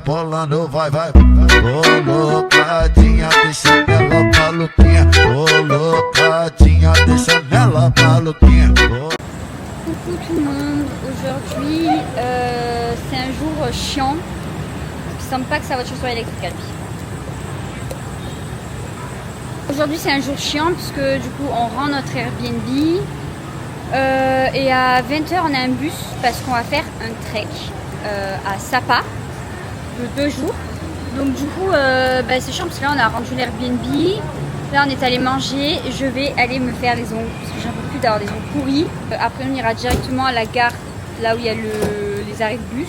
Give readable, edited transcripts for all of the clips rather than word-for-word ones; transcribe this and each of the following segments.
rebolando, vai, vai. Colocadinha, deixa ela maluquinha. Colocadinha, deixa ela maluquinha. Coucou tout le monde, aujourd'hui c'est un jour chiant. Il semble pas que sa voiture soit électrique à lui. Aujourd'hui c'est un jour chiant puisque du coup on rend notre Airbnb et à 20h on a un bus parce qu'on va faire un trek à Sapa de 2 jours. Donc du coup c'est chiant parce que là on a rendu l'Airbnb, là on est allé manger, je vais aller me faire les ongles parce que j'en peux plus d'avoir des ongles pourris. Après on ira directement à la gare là où il y a les arrêts de bus.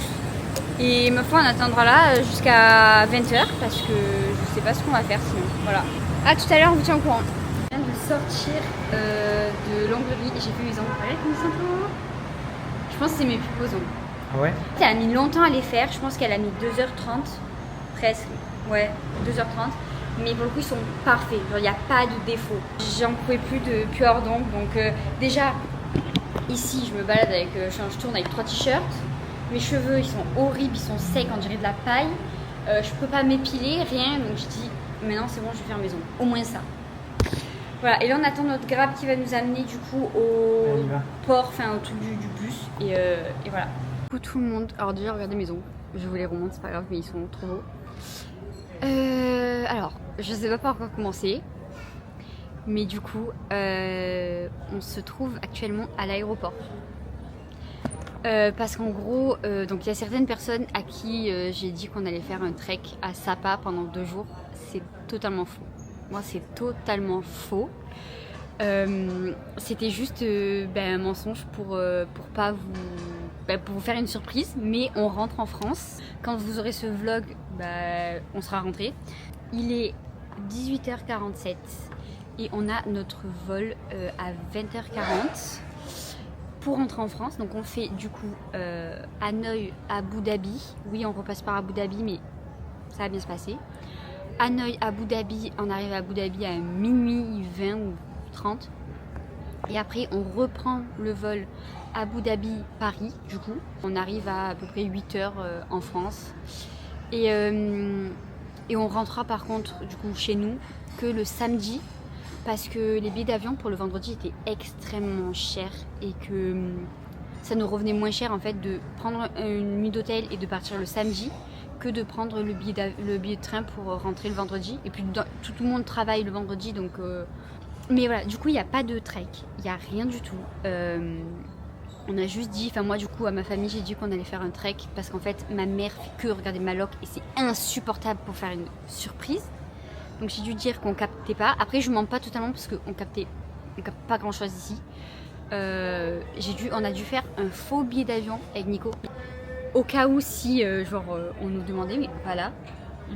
Et ma foi on attendra là jusqu'à 20h parce que je sais pas ce qu'on va faire sinon. Voilà. A tout à l'heure, on vous tient au courant. Je viens de sortir de l'onglerie et j'ai vu mes ongles. Regarde comme ils sont beaux. Je pense que c'est mes plus beaux ongles. Ah ouais? Elle a mis longtemps à les faire. Je pense qu'elle a mis 2h30 presque. Ouais, 2h30. Mais pour le coup, ils sont parfaits. Il n'y a pas de défaut. J'en pouvais plus de pueur d'ongles. Donc déjà, ici, je me balade avec, je tourne avec 3 t-shirts. Mes cheveux, ils sont horribles, ils sont secs, on dirait de la paille. Je peux pas m'épiler, rien. Donc je dis, maintenant c'est bon, je vais faire mes ongles. Au moins ça. Voilà, et là on attend notre Grab qui va nous amener du coup au port, enfin au truc du bus. Et voilà. Coucou tout le monde. Alors déjà, regardez mes ongles. Je vous les remonte, c'est pas grave, mais ils sont trop beaux. Alors, je sais pas par quoi commencer. Mais du coup, on se trouve actuellement à l'aéroport. Parce qu'en gros, donc il y a certaines personnes à qui j'ai dit qu'on allait faire un trek à Sapa pendant 2 jours. C'est totalement faux. Moi, c'est totalement faux. C'était juste un mensonge pour pas vous, pour vous faire une surprise. Mais on rentre en France. Quand vous aurez ce vlog, on sera rentré. Il est 18h47 et on a notre vol à 20h40. Pour rentrer en France, donc on fait du coup Hanoï, Abu Dhabi. Oui, on repasse par Abu Dhabi, mais ça va bien se passer. Hanoï, Abu Dhabi, on arrive à Abu Dhabi à minuit 20 ou 30. Et après, on reprend le vol Abu Dhabi, Paris, du coup. On arrive à peu près 8 heures en France. Et on rentrera par contre, du coup, chez nous que le samedi. Parce que les billets d'avion pour le vendredi étaient extrêmement chers et que ça nous revenait moins cher en fait de prendre une nuit d'hôtel et de partir le samedi que de prendre le billet de train pour rentrer le vendredi. Et puis tout le monde travaille le vendredi donc... Mais voilà, du coup il n'y a pas de trek, il n'y a rien du tout. On a juste dit, enfin moi du coup à ma famille j'ai dit qu'on allait faire un trek parce qu'en fait ma mère fait que regarder Maloc et c'est insupportable pour faire une surprise. Donc j'ai dû dire qu'on captait pas. Après je mens pas totalement parce qu'on capte pas grand chose ici. On a dû faire un faux billet d'avion avec Nico. Au cas où si on nous demandait, mais voilà,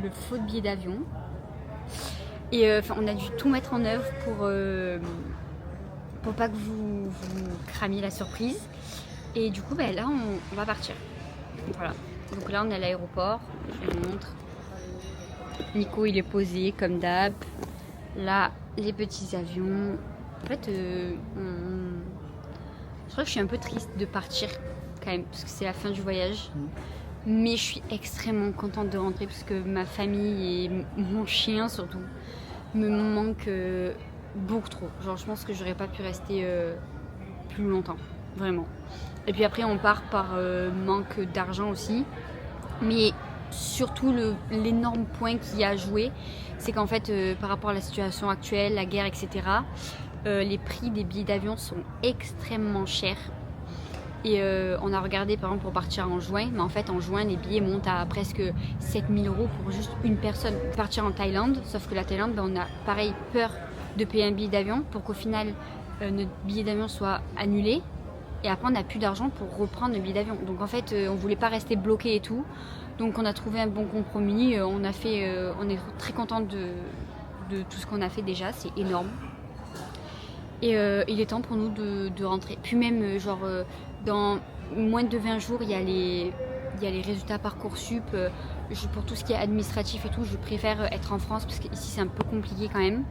le faux billet d'avion. Et on a dû tout mettre en œuvre pour pas que vous cramiez la surprise. Et du coup là on va partir. Voilà. Donc là on est à l'aéroport, je vous montre. Nico il est posé comme d'hab. Là les petits avions. En fait je crois que je suis un peu triste de partir quand même parce que c'est la fin du voyage. Mais je suis extrêmement contente de rentrer parce que ma famille et mon chien surtout me manquent beaucoup trop. Genre je pense que j'aurais pas pu rester plus longtemps, vraiment. Et puis après on part par manque d'argent aussi. Mais surtout l'énorme point qui a joué, c'est qu'en fait par rapport à la situation actuelle, la guerre, etc., les prix des billets d'avion sont extrêmement chers. Et on a regardé par exemple pour partir en juin, mais en fait en juin les billets montent à presque 7000 € pour juste une personne. Partir en Thaïlande, sauf que la Thaïlande, on a pareil peur de payer un billet d'avion pour qu'au final notre billet d'avion soit annulé. Et après on n'a plus d'argent pour reprendre le billet d'avion. Donc en fait on voulait pas rester bloqué et tout. Donc on a trouvé un bon compromis. On est très contente de tout ce qu'on a fait déjà, c'est énorme. Et il est temps pour nous de rentrer. Puis même dans moins de 20 jours il y a les résultats Parcoursup. Pour tout ce qui est administratif et tout, je préfère être en France parce qu'ici c'est un peu compliqué quand même.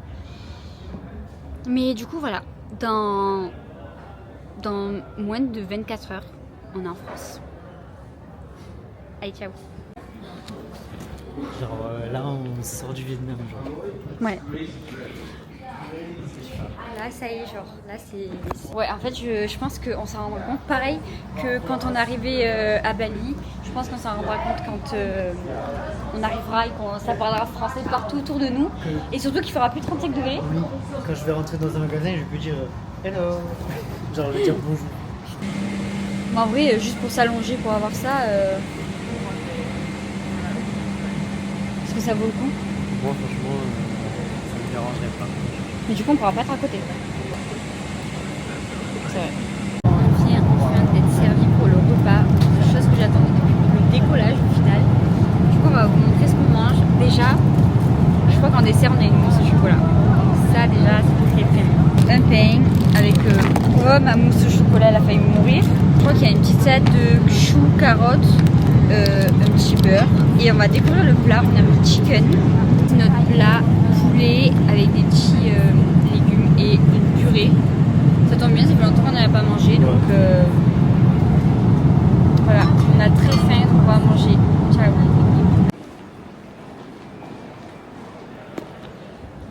Mais du coup voilà, dans moins de 24 heures, on est en France. Allez, ciao. Genre là, on sort du Vietnam, genre. Ouais. Là, ça y est, genre, là, c'est... Ouais, en fait, je pense qu'on s'en rendra compte, pareil que quand on est arrivé à Bali, je pense qu'on s'en rendra compte quand on arrivera et qu'on ça parlera français partout autour de nous. Et surtout qu'il fera plus de 35 degrés. Oui, quand je vais rentrer dans un magasin, je peux dire hello. Genre, je vais dire bonjour. Mais en vrai, juste pour s'allonger, pour avoir ça, est-ce que ça vaut le coup? Moi, franchement, ça me dérangerait pas. Mais du coup, on pourra pas être à côté. C'est vrai. On vient enfin d'être servi pour le repas, chose que j'attendais depuis le décollage au final. Du coup, on va vous montrer ce qu'on mange. Déjà, je crois qu'en dessert, on a une mousse au chocolat. Ça, déjà, c'est très très bon. Un pain avec ma mousse au chocolat, elle a failli mourir. Je crois qu'il y a une petite salade de choux, carottes, un petit beurre. Et on va découvrir le plat. On a le chicken. C'est notre plat poulet avec des petits légumes et une purée. Ça tombe bien, ça fait longtemps qu'on n'avait pas mangé. Donc voilà, on a très faim, donc on va manger. Ciao.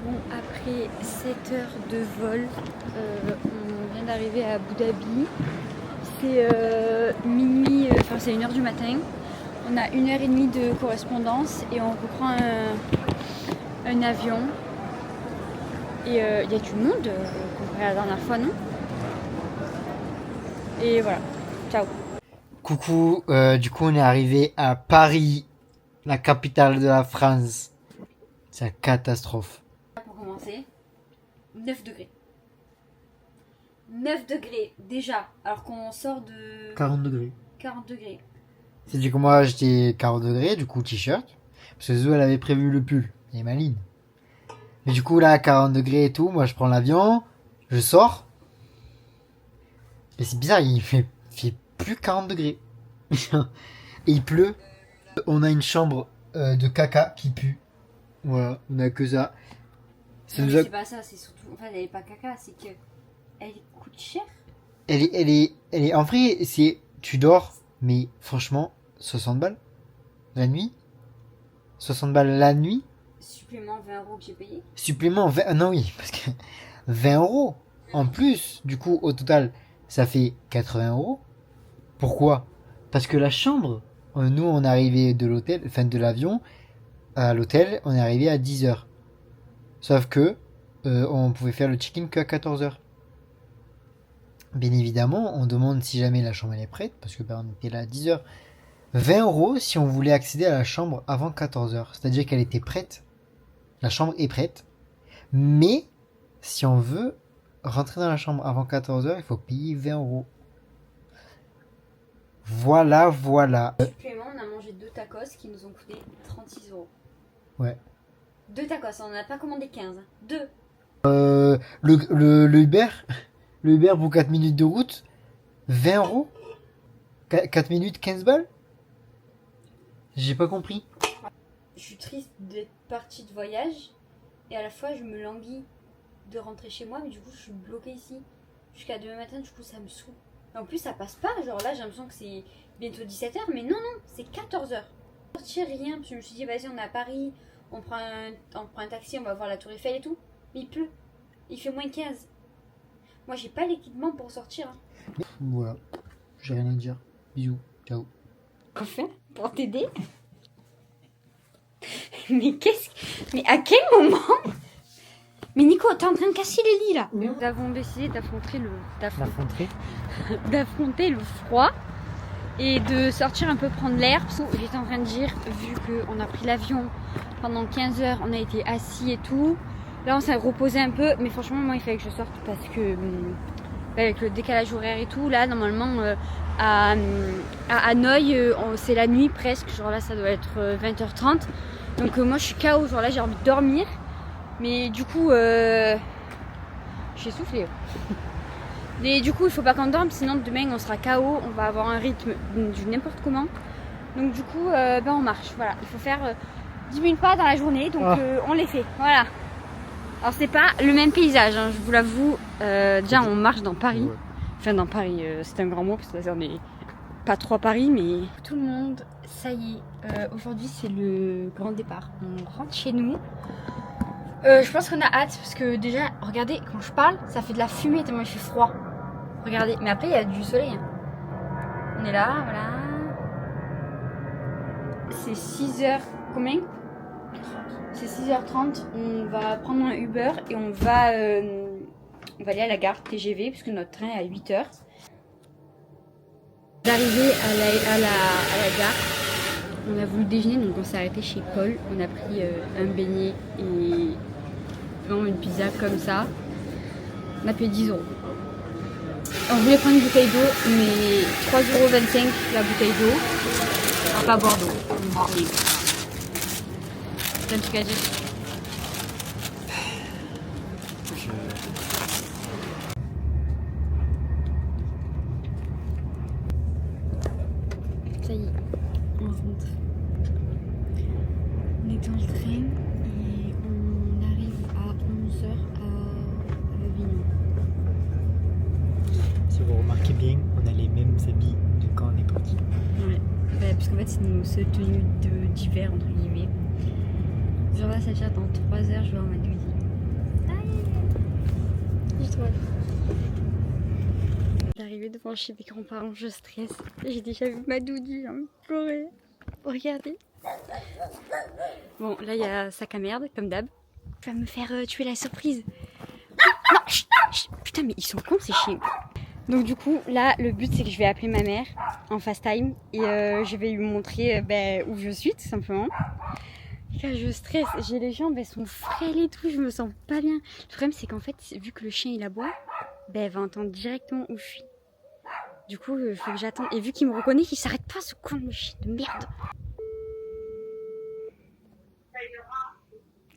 Bon, après 7 heures de vol, on vient d'arriver à Abu Dhabi. C'est minuit, enfin c'est 1h du matin. On a 1h30 de correspondance et on reprend un avion. Et il y a du monde comparé à la dernière fois, non? Et voilà, ciao. Coucou, du coup, on est arrivé à Paris, la capitale de la France. C'est la catastrophe. Pour commencer, 9 degrés. 9 degrés déjà, alors qu'on sort de 40 degrés. 40 degrés. C'est du coup, moi, j'étais 40 degrés, du coup, t-shirt. Parce que Zou, elle avait prévu le pull. Elle est maligne. Mais du coup, là, 40 degrés et tout, moi, je prends l'avion, je sors. Mais c'est bizarre, il fait plus 40 degrés. Et il pleut. On a une chambre de caca qui pue. Voilà, on a que ça. Non, mais c'est pas ça, c'est surtout. En fait, elle est pas caca, c'est que. Elle coûte cher. Elle est, en vrai, c'est, tu dors, mais franchement, 60 balles la nuit. 60 balles la nuit. Supplément 20 € que j'ai payé. Supplément 20, non oui, parce que 20 € en plus, du coup, au total, ça fait 80 €. Pourquoi? Parce que la chambre, nous, on est arrivé de l'hôtel, enfin de l'avion, à l'hôtel, on est arrivé à 10 heures. Sauf que, on pouvait faire le check-in qu'à 14 heures. Bien évidemment, on demande si jamais la chambre elle est prête, parce que on était là à 10 heures. 20 € si on voulait accéder à la chambre avant 14 heures. C'est-à-dire qu'elle était prête. La chambre est prête. Mais, si on veut rentrer dans la chambre avant 14 heures, il faut payer 20 €. Voilà, voilà. Supplément, on a mangé 2 tacos qui nous ont coûté 36 €. Ouais. 2 tacos, on n'en a pas commandé 15. 2. Le Uber, le Uber pour 4 minutes de route, 20 €. 4 minutes, 15 balles. J'ai pas compris. Je suis triste d'être partie de voyage et à la fois je me languis de rentrer chez moi, mais du coup je suis bloquée ici jusqu'à demain matin, du coup ça me saoule. Et en plus ça passe pas, genre là j'ai l'impression que c'est bientôt 17 h, mais non, c'est 14 h. Sortir rien, parce que je me suis dit vas-y on est à Paris, on prend un taxi, on va voir la tour Eiffel et tout, mais il pleut, il fait moins 15. Moi j'ai pas l'équipement pour sortir. Hein. Voilà, j'ai rien à dire. Bisous, ciao. Quoi faire pour t'aider? Mais mais à quel moment? Mais Nico, t'es en train de casser les lits là. Nous avons décidé d'affronter le froid et de sortir un peu prendre l'air. J'étais en train de dire, vu qu'on a pris l'avion pendant 15 heures, on a été assis et tout. Là on s'est reposé un peu, mais franchement moi il fallait que je sorte parce que avec le décalage horaire et tout, là normalement à Hanoï c'est la nuit presque, genre là ça doit être 20h30. Donc moi je suis KO, genre là j'ai envie de dormir. Mais du coup je suis essoufflée. Mais du coup il faut pas qu'on dorme, sinon demain on sera KO, on va avoir un rythme du n'importe comment. Donc du coup on marche, voilà. Il faut faire 10 000 pas dans la journée, donc on les fait, voilà. Alors c'est pas le même paysage, hein, je vous l'avoue. Déjà on marche dans Paris. Enfin dans Paris, c'est un grand mot parce que là on est pas trop à Paris, mais tout le monde, ça y est, aujourd'hui c'est le grand départ. On rentre chez nous. Je pense qu'on a hâte parce que déjà, regardez, quand je parle, ça fait de la fumée tellement il fait froid. Regardez, mais après il y a du soleil. On est là, voilà. C'est 6h, combien? C'est 6h30. On va prendre un Uber et on va aller à la gare TGV parce que notre train est à 8h. D'arriver à la gare, on a voulu déjeuner, donc on s'est arrêté chez Paul. On a pris un beignet et vraiment une pizza comme ça. On a payé 10 €. On voulait prendre une bouteille d'eau, mais 3,25 € la bouteille d'eau. On va pas boire d'eau. T'as un truc à dire? Ça y est, on rentre. On est dans le train et on arrive à 11h à Avignon. Si vous remarquez bien, on a les mêmes habits de quand on est parti. Ouais, bah, parce qu'en fait c'est nos seules tenues d'hiver entre guillemets. Genre là ça veut dire dans 3 heures je vais en ma douille. J'ai trop hâte. D'arriver devant chez mes grands-parents, je stresse. J'ai déjà vu ma doudie, j'ai envie de pleurer. Regardez. Bon, là il y a sac à merde, comme d'hab. Tu vas me faire tuer la surprise. Non, chut, chut. Putain, mais ils sont cons ces chiens. Donc du coup, là, le but c'est que je vais appeler ma mère en FaceTime et je vais lui montrer où je suis, tout simplement. Car je stresse, j'ai les jambes, elles sont frêles et tout, je me sens pas bien. Le problème c'est qu'en fait, vu que le chien il aboie, elle va entendre directement où je suis. Du coup, il faut que j'attende. Et vu qu'il me reconnaît, qu'il s'arrête pas, ce con de chien de merde.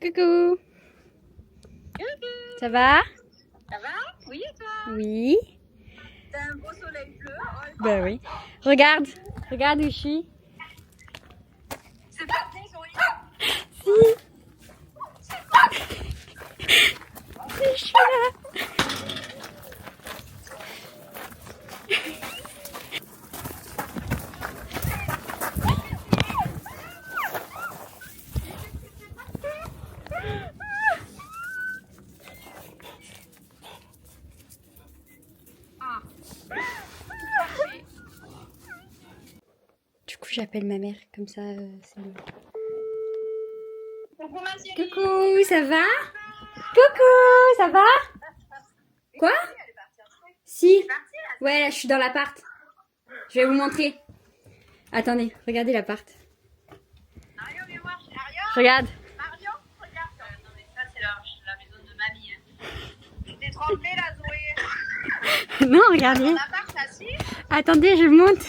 Coucou. Ça va? Ça va? Oui, et toi? Oui. T'as un beau soleil bleu. Bah oui. Regarde où je suis. C'est pas désolé. Si. Je suis là. Du coup, j'appelle ma mère, comme ça, c'est mieux. Coucou ma chérie. Coucou, ça va? Coucou, ça va? Quoi? Elle est partie en truc. Si. Elle est partie là. Ouais, là, je suis dans l'appart. Je vais vous montrer. Attendez, regardez l'appart. Mario, viens voir. Mario. Regarde. Mario, regarde. Non mais ça c'est la maison de mamie. Hein. Tu t'es trompée là, Zoé. Non, regardez. Ton appart, ça si. Attendez, je monte.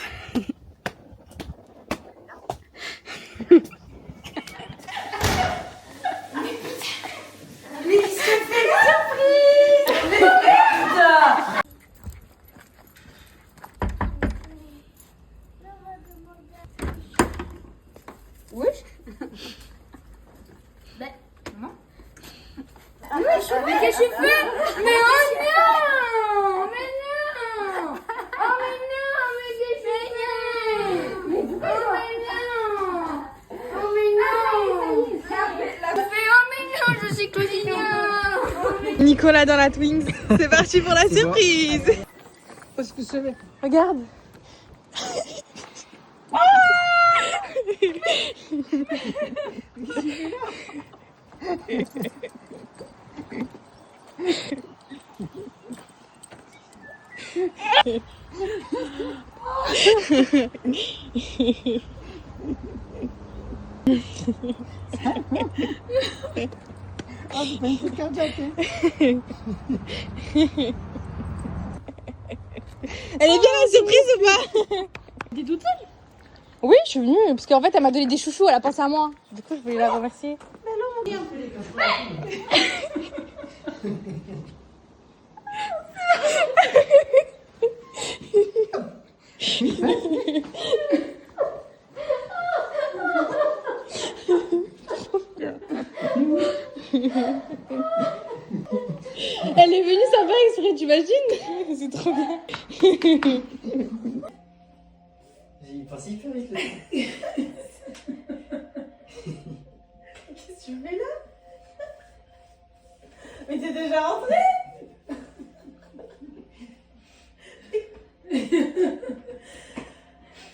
Oui. Ben, maman. Mais qu'est-ce que tu fais? Mais oh non! Mais non! Oh mais non! Mais qu'est-ce que tu fais? Oh mais non! Oh mais non! Oh mais non! Je suis Claudine! Nicolas dans la Twins, c'est parti pour la C'est surprise. Parce que c'est... Regarde. Elle est bien la surprise ou pas? T'es toute seule? Oui, je suis venue parce qu'en fait elle m'a donné des chouchous, elle a pensé à moi. Du coup, je voulais la remercier. Elle est venue sans faire exprès, tu imagines? C'est trop bien. passe hyper vite là. Qu'est-ce que tu fais là? Mais t'es déjà rentré?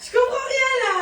Je comprends rien là!